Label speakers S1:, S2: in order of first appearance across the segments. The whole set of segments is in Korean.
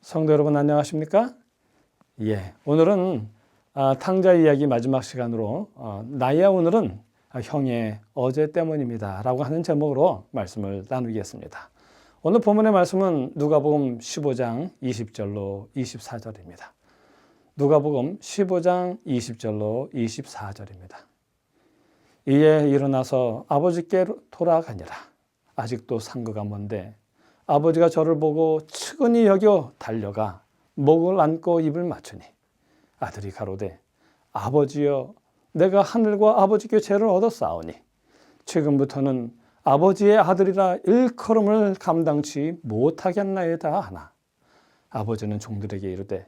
S1: 성도 여러분 안녕하십니까? 오늘은 탕자 이야기 마지막 시간으로 나의 오늘은 형의 어제 때문입니다 라고 하는 제목으로 말씀을 나누겠습니다. 오늘 본문의 말씀은 누가복음 15장 20절로 24절입니다. 누가복음 15장 20절로 24절입니다. 이에 일어나서 아버지께 돌아가니라. 아직도 상거가 먼데 아버지가 저를 보고 측은히 여겨 달려가 목을 안고 입을 맞추니 아들이 가로되 아버지여 내가 하늘과 아버지께 죄를 얻었사오니 지금부터는 아버지의 아들이라 일컬음을 감당치 못하겠나이다 하나 아버지는 종들에게 이르되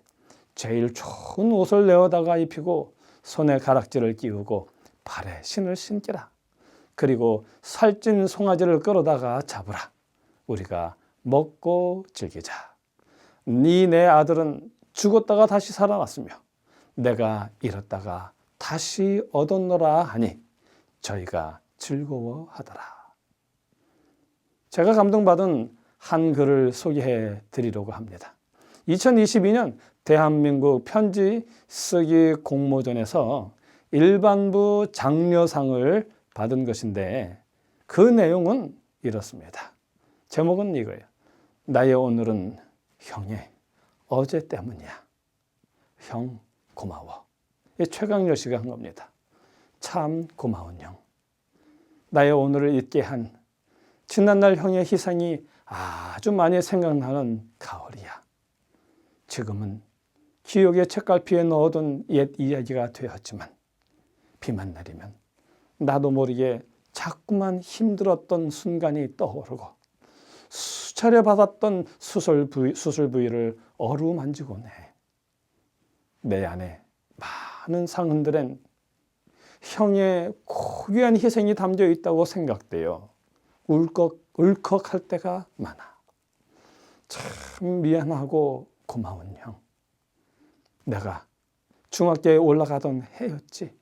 S1: 제일 좋은 옷을 내어다가 입히고 손에 가락지를 끼우고 발에 신을 신기라. 그리고 살찐 송아지를 끌어다가 잡으라. 우리가 먹고 즐기자. 네 아들은 죽었다가 다시 살아났으며 내가 잃었다가 다시 얻었노라 하니 저희가 즐거워하더라. 제가 감동받은 한 글을 소개해 드리려고 합니다. 2022년 대한민국 편지 쓰기 공모전에서 일반부 장려상을 받은 것인데 그 내용은 이렇습니다. 제목은 이거예요. 나의 오늘은 형의 어제 때문이야. 형 고마워. 최강렬 씨가 한 겁니다. 참 고마운 형. 나의 오늘을 잊게 한 지난날 형의 희생이 아주 많이 생각나는 가을이야. 지금은 기억의 책갈피에 넣어둔 옛 이야기가 되었지만 비만 내리면 나도 모르게 자꾸만 힘들었던 순간이 떠오르고 수차례 받았던 수술 부위를 어루만지곤 해. 내 안에 많은 상흔들엔 형의 고귀한 희생이 담겨 있다고 생각되어 울컥할 때가 많아. 참 미안하고 고마운 형. 내가 중학교에 올라가던 해였지.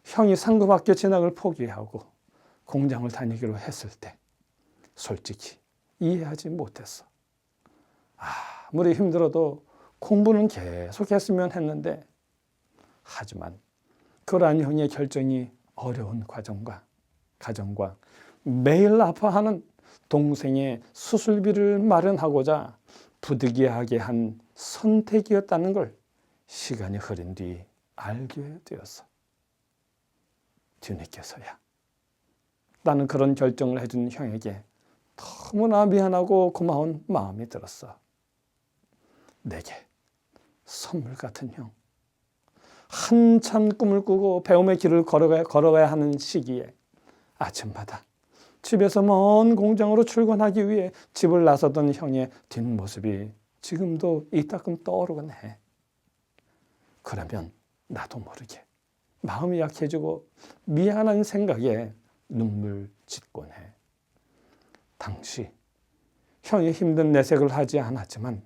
S1: 형이 상고학교 진학을 포기하고 공장을 다니기로 했을 때 솔직히 이해하지 못했어. 아무리 힘들어도 공부는 계속 했으면 했는데 하지만 그러한 형의 결정이 어려운 가정과 매일 아파하는 동생의 수술비를 마련하고자 부득이하게 한 선택이었다는 걸 시간이 흐른 뒤 알게 되었어. 뒤늦게서야. 나는 그런 결정을 해준 형에게 너무나 미안하고 고마운 마음이 들었어. 내게 선물 같은 형. 한참 꿈을 꾸고 배움의 길을 걸어가야 하는 시기에 아침마다 집에서 먼 공장으로 출근하기 위해 집을 나서던 형의 뒷모습이 지금도 이따금 떠오르곤 해. 그러면 나도 모르게 마음이 약해지고 미안한 생각에 눈물 짓곤 해. 당시 형이 힘든 내색을 하지 않았지만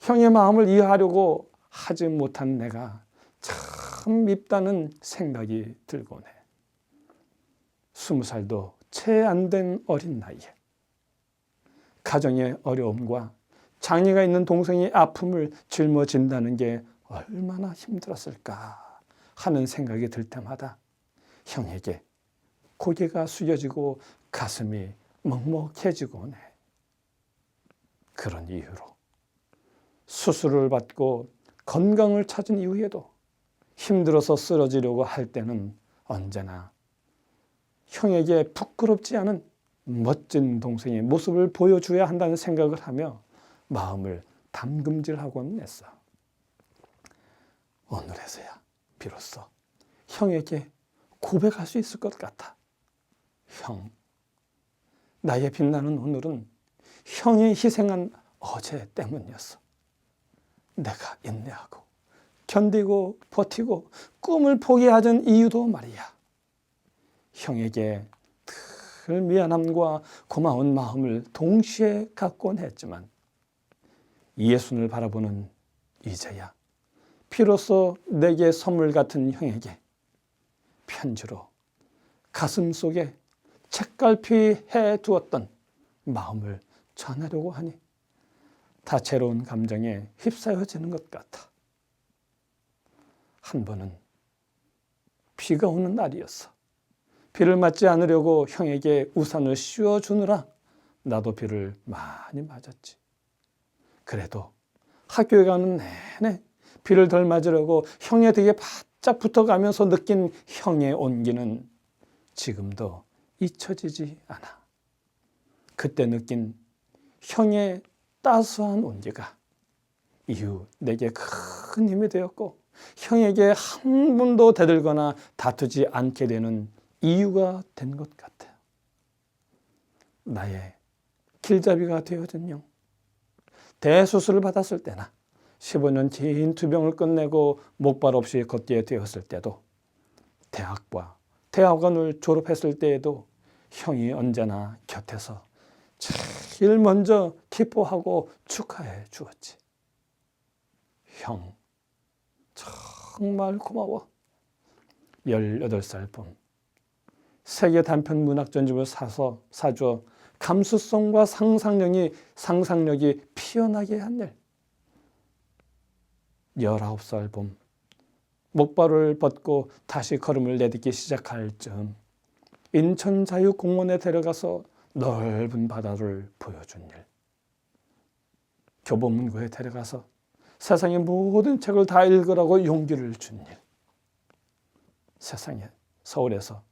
S1: 형의 마음을 이해하려고 하지 못한 내가 참 밉다는 생각이 들곤 해. 20살도 채 안 된 어린 나이에 가정의 어려움과 장애가 있는 동생의 아픔을 짊어진다는 게 얼마나 힘들었을까 하는 생각이 들 때마다 형에게 고개가 숙여지고 가슴이 먹먹해지곤 해. 그런 이유로 수술을 받고 건강을 찾은 이후에도 힘들어서 쓰러지려고 할 때는 언제나 형에게 부끄럽지 않은 멋진 동생의 모습을 보여줘야 한다는 생각을 하며 마음을 담금질하곤 했어. 오늘에서야 비로소 형에게 고백할 수 있을 것 같아. 형, 나의 빛나는 오늘은 형이 희생한 어제 때문이었어. 내가 인내하고 견디고 버티고 꿈을 포기하던 이유도 말이야. 형에게 늘 미안함과 고마운 마음을 동시에 갖곤 했지만 예수를 바라보는 이제야 비로소 내게 선물 같은 형에게 편지로 가슴 속에 책갈피 해 두었던 마음을 전하려고 하니 다채로운 감정에 휩싸여지는 것 같아. 한 번은 비가 오는 날이었어. 비를 맞지 않으려고 형에게 우산을 씌워주느라 나도 비를 많이 맞았지. 그래도 학교에 가는 내내 비를 덜 맞으려고 형의 등에 바짝 붙어가면서 느낀 형의 온기는 지금도 잊혀지지 않아. 그때 느낀 형의 따스한 온기가 이후 내게 큰 힘이 되었고 형에게 한 번도 대들거나 다투지 않게 되는 이유가 된 것 같아요. 나의 길잡이가 되어준 형. 대수술을 받았을 때나 15년 긴 투병을 끝내고 목발 없이 걷게 되었을 때도 대학과 대학원을 졸업했을 때에도 형이 언제나 곁에서 제일 먼저 기뻐하고 축하해 주었지. 형, 정말 고마워. 18살 봄, 세계 단편 문학 전집을 사줘 감수성과 상상력이 피어나게 한 일. 19살 봄, 목발을 벗고 다시 걸음을 내딛기 시작할 즈음 인천자유공원에 데려가서 넓은 바다를 보여준 일. 교보문고에 데려가서 세상의 모든 책을 다 읽으라고 용기를 준 일. 세상에 서울에서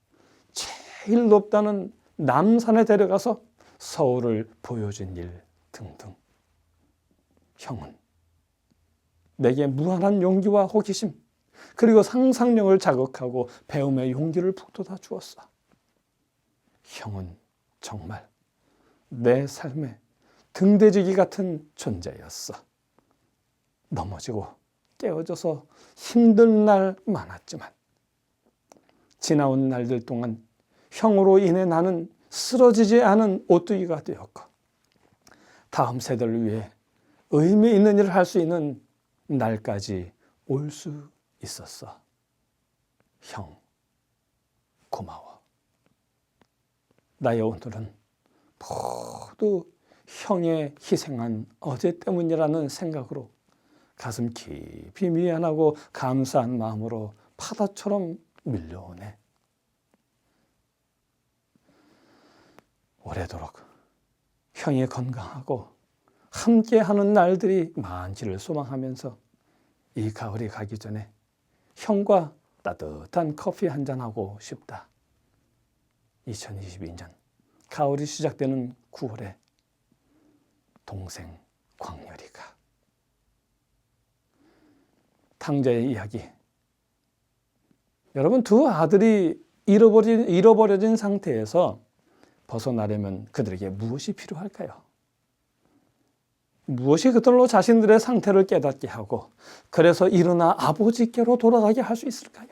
S1: 제일 높다는 남산에 데려가서 서울을 보여준 일 등등. 형은 내게 무한한 용기와 호기심 그리고 상상력을 자극하고 배움의 용기를 북돋아 주었어. 형은 정말 내 삶의 등대지기 같은 존재였어. 넘어지고 깨어져서 힘든 날 많았지만 지나온 날들 동안 형으로 인해 나는 쓰러지지 않은 오뚜기가 되었고 다음 세대를 위해 의미 있는 일을 할 수 있는 날까지 올 수 있었어. 형, 고마워. 나의 오늘은 모두 형의 희생한 어제 때문이라는 생각으로 가슴 깊이 미안하고 감사한 마음으로 파도처럼 밀려오네. 오래도록 형이 건강하고 함께하는 날들이 많기를 소망하면서 이 가을이 가기 전에 형과 따뜻한 커피 한잔하고 싶다. 2022년 가을이 시작되는 9월에 동생 광렬이가. 탕자의 이야기. 여러분, 두 아들이 잃어버려진 상태에서 벗어나려면 그들에게 무엇이 필요할까요? 무엇이 그들로 자신들의 상태를 깨닫게 하고 그래서 일어나 아버지께로 돌아가게 할 수 있을까요?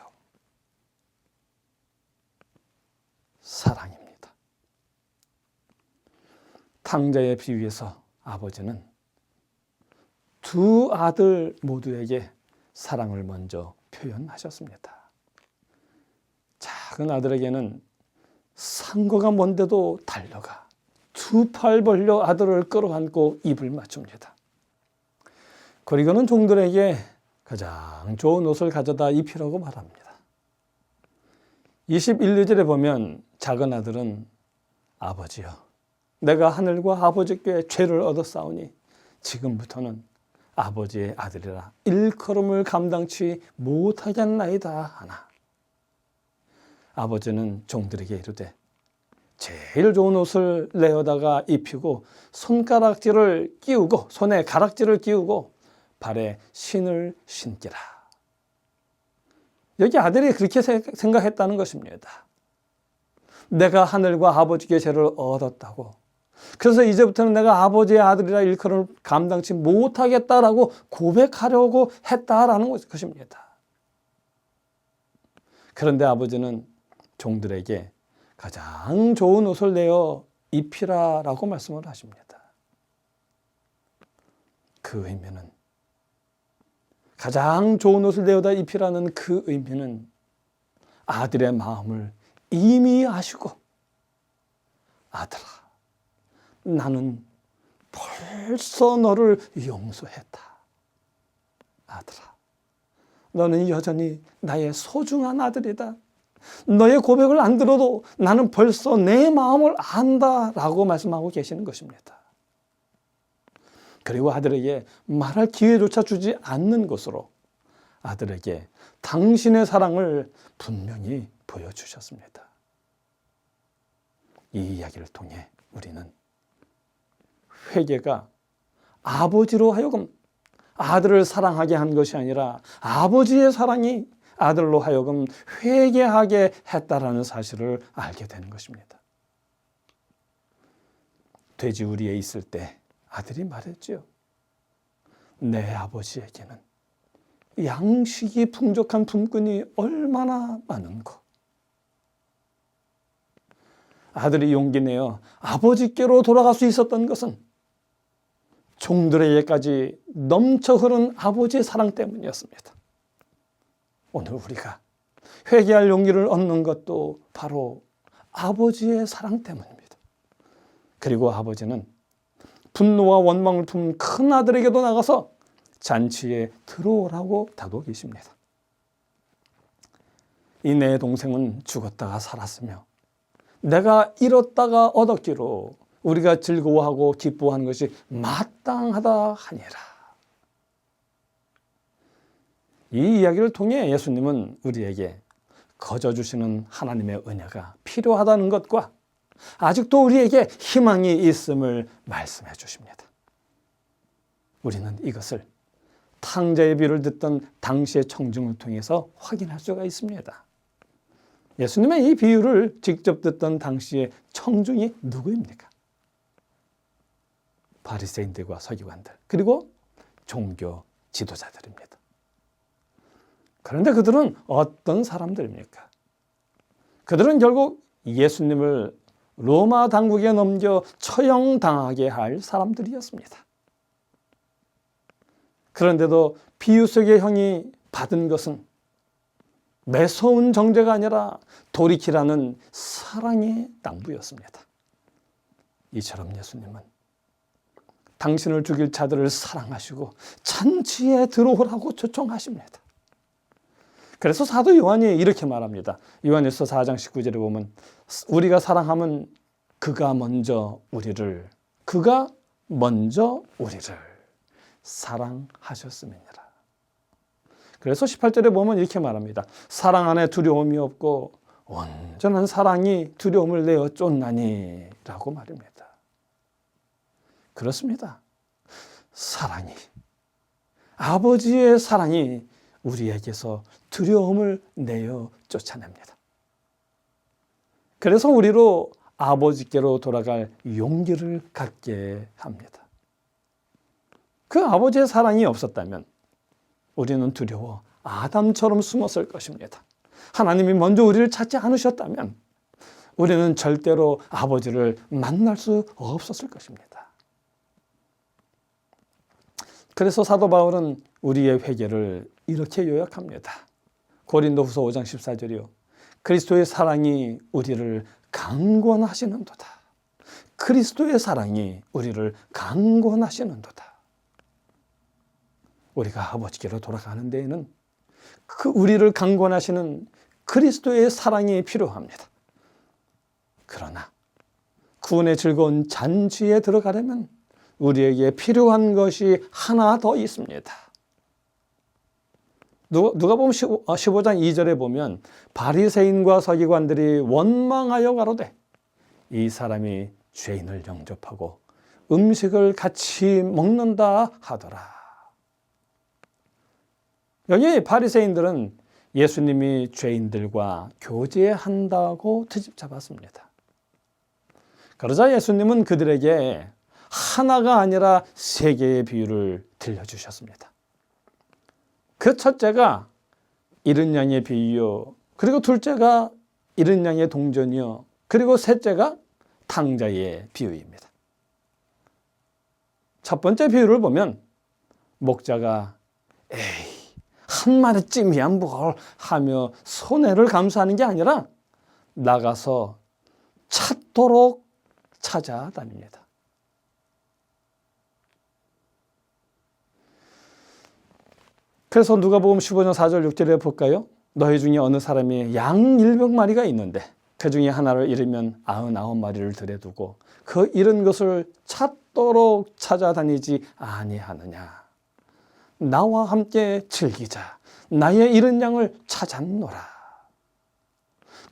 S1: 사랑입니다. 탕자의 비유에서 아버지는 두 아들 모두에게 사랑을 먼저 표현하셨습니다. 작은 아들에게는 상거가 먼데도 달려가 두 팔 벌려 아들을 끌어안고 입을 맞춥니다. 그리고는 종들에게 가장 좋은 옷을 가져다 입히라고 말합니다. 21, 2절에 보면 작은 아들은 아버지여, 내가 하늘과 아버지께 죄를 얻었사오니 지금부터는 아버지의 아들이라 일컬음을 감당치 못하겠나이다 하나. 아버지는 종들에게 이르되 제일 좋은 옷을 내어다가 입히고 손가락질을 끼우고 손에 가락지를 끼우고 발에 신을 신기라. 여기 아들이 그렇게 생각했다는 것입니다. 내가 하늘과 아버지께 죄를 얻었다고. 그래서 이제부터는 내가 아버지의 아들이라 일컬음을 감당치 못하겠다라고 고백하려고 했다라는 것입니다. 그런데 아버지는 종들에게 가장 좋은 옷을 내어 입히라라고 말씀을 하십니다. 그 의미는, 가장 좋은 옷을 내어다 입히라는 그 의미는 아들의 마음을 이미 아시고, 아들아, 나는 벌써 너를 용서했다. 아들아, 너는 여전히 나의 소중한 아들이다. 너의 고백을 안 들어도 나는 벌써 내 마음을 안다라고 말씀하고 계시는 것입니다. 그리고 아들에게 말할 기회조차 주지 않는 것으로 아들에게 당신의 사랑을 분명히 보여주셨습니다. 이 이야기를 통해 우리는 회개가 아버지로 하여금 아들을 사랑하게 한 것이 아니라 아버지의 사랑이 아들로 하여금 회개하게 했다라는 사실을 알게 되는 것입니다. 돼지우리에 있을 때 아들이 말했지요. 내 아버지에게는 양식이 풍족한 품꾼이 얼마나 많은고. 아들이 용기 내어 아버지께로 돌아갈 수 있었던 것은 종들에게까지 넘쳐 흐른 아버지의 사랑 때문이었습니다. 오늘 우리가 회개할 용기를 얻는 것도 바로 아버지의 사랑 때문입니다. 그리고 아버지는 분노와 원망을 품은 큰 아들에게도 나가서 잔치에 들어오라고 다독이십니다. 이 내 동생은 죽었다가 살았으며 내가 잃었다가 얻었기로 우리가 즐거워하고 기뻐하는 것이 마땅하다 하니라. 이 이야기를 통해 예수님은 우리에게 거저 주시는 하나님의 은혜가 필요하다는 것과 아직도 우리에게 희망이 있음을 말씀해 주십니다. 우리는 이것을 탕자의 비유를 듣던 당시의 청중을 통해서 확인할 수가 있습니다. 예수님의 이 비유를 직접 듣던 당시의 청중이 누구입니까? 바리새인들과 서기관들, 그리고 종교 지도자들입니다. 그런데 그들은 어떤 사람들입니까? 그들은 결국 예수님을 로마 당국에 넘겨 처형당하게 할 사람들이었습니다. 그런데도 비유 속의 형이 받은 것은 매서운 정죄가 아니라 돌이키라는 사랑의 당부였습니다. 이처럼 예수님은 당신을 죽일 자들을 사랑하시고 잔치에 들어오라고 초청하십니다. 그래서 사도 요한이 이렇게 말합니다. 요한일서 4장 19절에 보면 우리가 사랑하면 그가 먼저 우리를 사랑하셨음이니라. 그래서 18절에 보면 이렇게 말합니다. 사랑 안에 두려움이 없고 온전한 사랑이 두려움을 내어 쫓나니 라고 말입니다. 그렇습니다. 사랑이, 아버지의 사랑이 우리에게서 두려움을 내어 쫓아냅니다. 그래서 우리로 아버지께로 돌아갈 용기를 갖게 합니다. 그 아버지의 사랑이 없었다면 우리는 두려워 아담처럼 숨었을 것입니다. 하나님이 먼저 우리를 찾지 않으셨다면 우리는 절대로 아버지를 만날 수 없었을 것입니다. 그래서 사도 바울은 우리의 회개를 이렇게 요약합니다. 고린도후서 5장 14절이요. 그리스도의 사랑이 우리를 강권하시는도다. 그리스도의 사랑이 우리를 강권하시는도다. 우리가 아버지께로 돌아가는 데에는 그 우리를 강권하시는 그리스도의 사랑이 필요합니다. 그러나 구원의 즐거운 잔치에 들어가려면 우리에게 필요한 것이 하나 더 있습니다. 누가복음 15장 2절에 보면 바리새인과 서기관들이 원망하여 가로되 이 사람이 죄인을 영접하고 음식을 같이 먹는다 하더라. 여기 바리새인들은 예수님이 죄인들과 교제한다고 트집 잡았습니다. 그러자 예수님은 그들에게 하나가 아니라 세 개의 비유를 들려주셨습니다. 그 첫째가 잃은 양의 비유요, 그리고 둘째가 잃은 양의 동전이요, 그리고 셋째가 탕자의 비유입니다. 첫 번째 비유를 보면 목자가 한 마리쯤이야 뭘 하며 손해를 감수하는 게 아니라 나가서 찾도록 찾아다닙니다. 그래서 누가복음 15장 4절 6절에 볼까요? 너희 중에 어느 사람이 양 100마리가 있는데 그 중에 하나를 잃으면 99마리를 들여 두고 그 잃은 것을 찾도록 찾아다니지 아니하느냐. 나와 함께 즐기자. 나의 잃은 양을 찾았노라.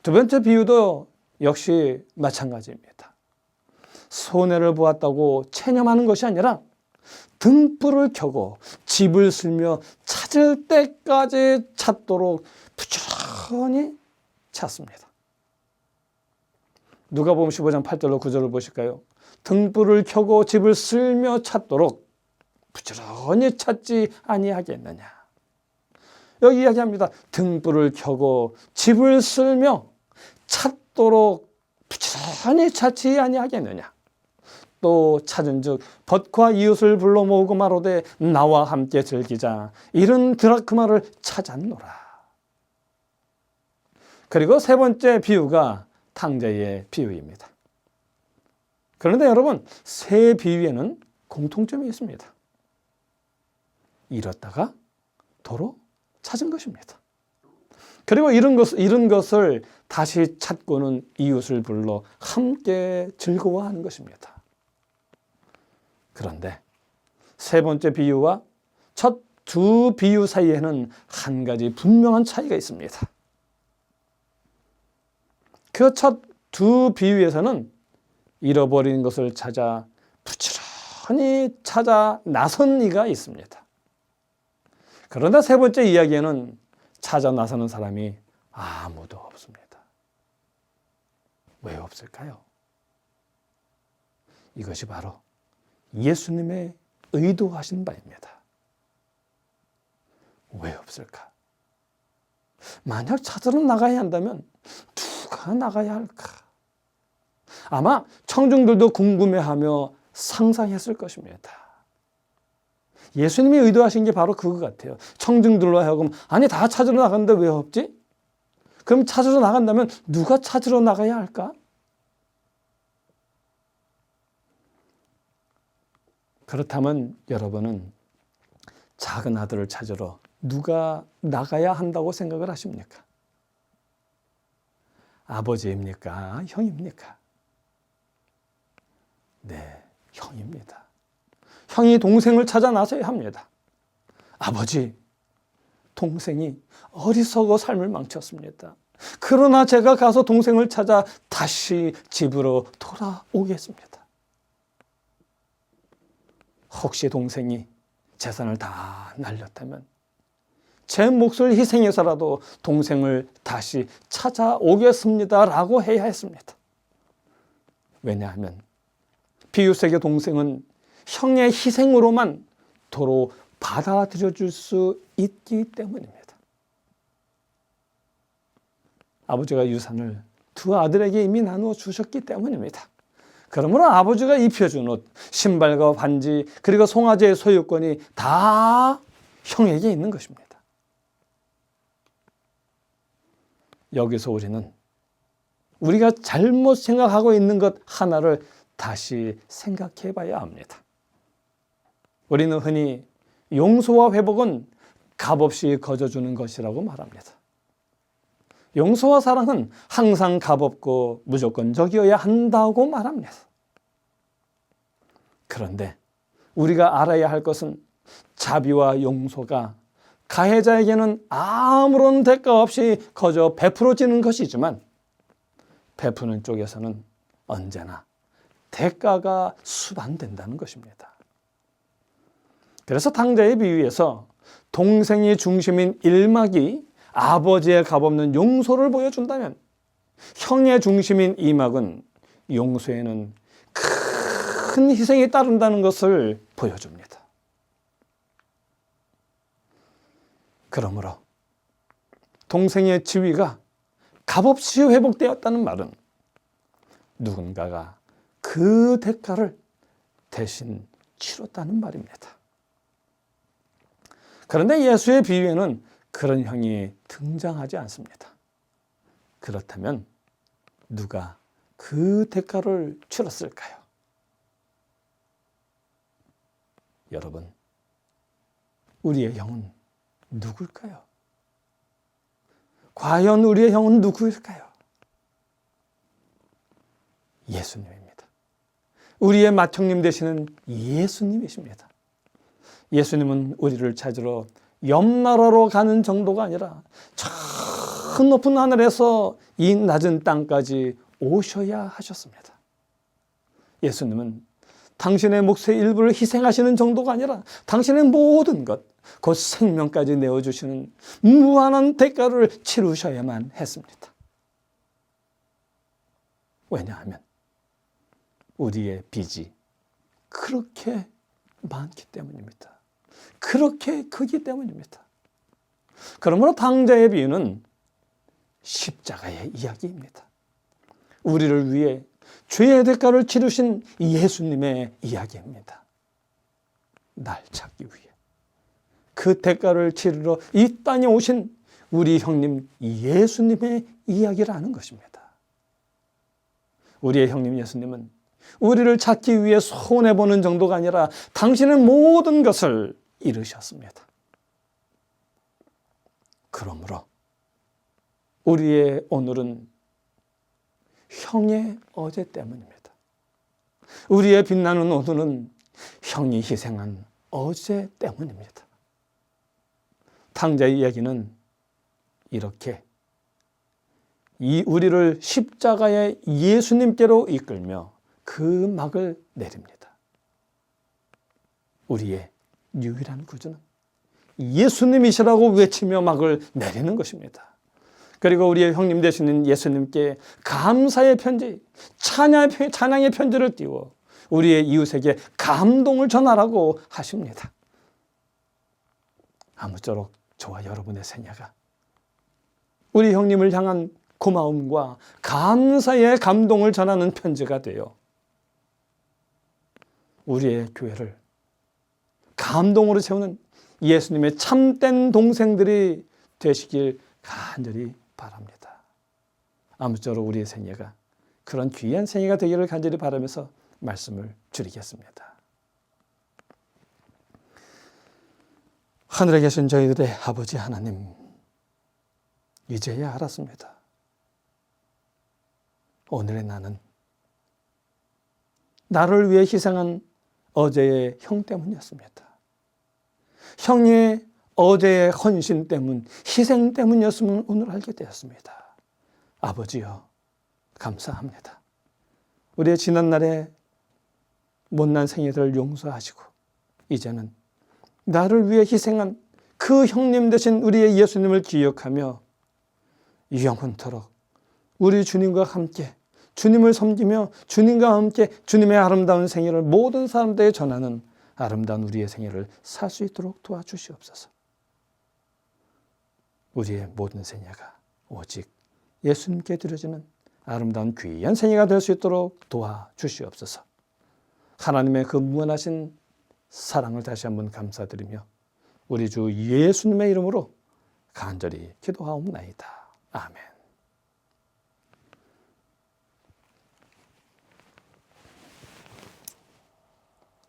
S1: 두 번째 비유도 역시 마찬가지입니다. 손해를 보았다고 체념하는 것이 아니라 등불을 켜고 집을 쓸며 찾을 때까지 찾도록 부지런히 찾습니다. 누가복음 15장 8절로 9절을 보실까요? 등불을 켜고 집을 쓸며 찾도록 부지런히 찾지 아니하겠느냐. 여기 이야기합니다. 등불을 켜고 집을 쓸며 찾도록 부지런히 찾지 아니하겠느냐. 또 찾은즉 벗과 이웃을 불러 모으고 말하되 나와 함께 즐기자. 이른 드라크마를 찾았노라. 그리고 세 번째 비유가 탕자의 비유입니다. 그런데 여러분, 세 비유에는 공통점이 있습니다. 잃었다가 도로 찾은 것입니다. 그리고 잃은 것을 다시 찾고는 이웃을 불러 함께 즐거워하는 것입니다. 그런데 세 번째 비유와 첫 두 비유 사이에는 한 가지 분명한 차이가 있습니다. 그 첫 두 비유에서는 잃어버린 것을 찾아 부지런히 찾아 나선 이가 있습니다. 그런데 세 번째 이야기에는 찾아 나서는 사람이 아무도 없습니다. 왜 없을까요? 이것이 바로 예수님의 의도하신 바입니다. 왜 없을까? 만약 찾으러 나가야 한다면 누가 나가야 할까? 아마 청중들도 궁금해하며 상상했을 것입니다. 예수님이 의도하신 게 바로 그거 같아요. 청중들로 하여금 아니 다 찾으러 나갔는데 왜 없지? 그럼 찾으러 나간다면 누가 찾으러 나가야 할까? 그렇다면 여러분은 작은 아들을 찾으러 누가 나가야 한다고 생각을 하십니까? 아버지입니까? 형입니까? 네, 형입니다. 형이 동생을 찾아 나서야 합니다. 아버지, 동생이 어리석어 삶을 망쳤습니다. 그러나 제가 가서 동생을 찾아 다시 집으로 돌아오겠습니다. 혹시 동생이 재산을 다 날렸다면 제 몫을 희생해서라도 동생을 다시 찾아오겠습니다라고 해야 했습니다. 왜냐하면 비유색의 동생은 형의 희생으로만 도로 받아들여줄 수 있기 때문입니다. 아버지가 유산을 두 아들에게 이미 나누어 주셨기 때문입니다. 그러므로 아버지가 입혀준 옷, 신발과 반지, 그리고 송아지의 소유권이 다 형에게 있는 것입니다. 여기서 우리가 잘못 생각하고 있는 것 하나를 다시 생각해 봐야 합니다. 우리는 흔히 용서와 회복은 값없이 거저주는 것이라고 말합니다. 용서와 사랑은 항상 값없고 무조건적이어야 한다고 말합니다. 그런데 우리가 알아야 할 것은 자비와 용서가 가해자에게는 아무런 대가 없이 거저 베풀어지는 것이지만 베푸는 쪽에서는 언제나 대가가 수반된다는 것입니다. 그래서 탕자의 비유에서 동생이 중심인 일막이 아버지의 값없는 용서를 보여준다면 형의 중심인 이막은 용서에는 큰 희생이 따른다는 것을 보여줍니다. 그러므로 동생의 지위가 값없이 회복되었다는 말은 누군가가 그 대가를 대신 치렀다는 말입니다. 그런데 예수의 비유에는 그런 형이 등장하지 않습니다. 그렇다면 누가 그 대가를 치렀을까요? 여러분, 우리의 형은 누굴까요? 과연 우리의 형은 누구일까요? 예수님입니다. 우리의 맏형님 되시는 예수님이십니다. 예수님은 우리를 찾으러 옆나라로 가는 정도가 아니라 저 높은 하늘에서 이 낮은 땅까지 오셔야 하셨습니다. 예수님은 당신의 몫의 일부를 희생하시는 정도가 아니라 당신의 모든 것, 곧 생명까지 내어주시는 무한한 대가를 치르셔야만 했습니다. 왜냐하면 우리의 빚이 그렇게 많기 때문입니다. 그렇게 크기 때문입니다. 그러므로 당자의 비유는 십자가의 이야기입니다. 우리를 위해 죄의 대가를 치르신 예수님의 이야기입니다. 날 찾기 위해 그 대가를 치르러 이 땅에 오신 우리 형님 예수님의 이야기라는 것입니다. 우리의 형님 예수님은 우리를 찾기 위해 손해보는 정도가 아니라 당신의 모든 것을 이루셨습니다. 그러므로 우리의 오늘은 형의 어제 때문입니다. 우리의 빛나는 오늘은 형이 희생한 어제 때문입니다. 탕자의 이야기는 이렇게 우리를 십자가의 예수님께로 이끌며 그 막을 내립니다. 우리의 유일한 구주는 예수님이시라고 외치며 막을 내리는 것입니다. 그리고 우리의 형님 되시는 예수님께 감사의 편지, 찬양의 편지를 띄워 우리의 이웃에게 감동을 전하라고 하십니다. 아무쪼록 저와 여러분의 생애가 우리 형님을 향한 고마움과 감사의 감동을 전하는 편지가 되어 우리의 교회를 감동으로 채우는 예수님의 참된 동생들이 되시길 간절히 바랍니다. 아무쪼록 우리의 생애가 그런 귀한 생애가 되기를 간절히 바라면서 말씀을 줄이겠습니다. 하늘에 계신 저희들의 아버지 하나님, 이제야 알았습니다. 오늘의 나는 나를 위해 희생한 어제의 형 때문이었습니다. 형의 어제의 헌신 때문, 희생 때문이었음을 오늘 알게 되었습니다. 아버지여, 감사합니다. 우리의 지난날의 못난 생애들을 용서하시고 이제는 나를 위해 희생한 그 형님 되신 우리의 예수님을 기억하며 영원토록 우리 주님과 함께 주님을 섬기며 주님과 함께 주님의 아름다운 생애를 모든 사람들에게 전하는 아름다운 우리의 생애를 살 수 있도록 도와주시옵소서. 우리의 모든 생애가 오직 예수님께 드려지는 아름다운 귀한 생애가 될 수 있도록 도와주시옵소서. 하나님의 그 무한하신 사랑을 다시 한번 감사드리며 우리 주 예수님의 이름으로 간절히 기도하옵나이다. 아멘.